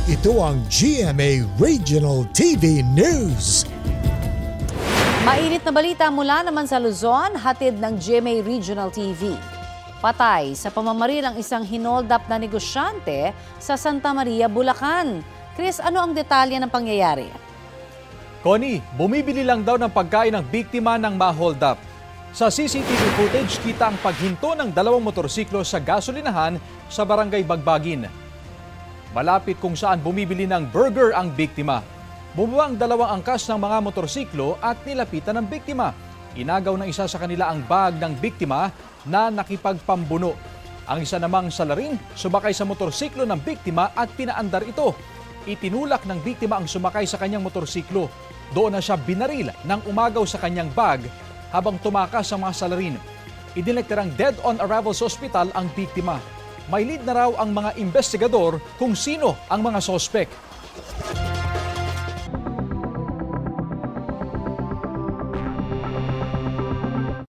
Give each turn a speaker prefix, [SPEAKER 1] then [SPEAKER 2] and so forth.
[SPEAKER 1] Ito ang GMA Regional TV News.
[SPEAKER 2] Mainit na balita mula naman sa Luzon, hatid ng GMA Regional TV. Patay sa pamamaril ang isang hinoldap na negosyante sa Santa Maria, Bulacan. Chris, ano ang detalye ng pangyayari?
[SPEAKER 3] Connie, bumibili lang daw ng pagkain ng biktima ng ma-hold up. Sa CCTV footage, kita ang paghinto ng dalawang motorsiklo sa gasolinahan sa barangay Bagbagin. Malapit kung saan bumibili ng burger ang biktima. Bumaba ang dalawang angkas ng mga motorsiklo at nilapitan ng biktima. Inagaw ng isa sa kanila ang bag ng biktima na nakipagpambuno. Ang isa namang salarin sumakay sa motorsiklo ng biktima at pinaandar ito. Itinulak ng biktima ang sumakay sa kanyang motorsiklo. Doon na siya binaril nang umagaw sa kanyang bag habang tumakas sa mga salarin. Idineklarang dead on arrival sa ospital ang biktima. May lead na raw ang mga investigador kung sino ang mga sospek.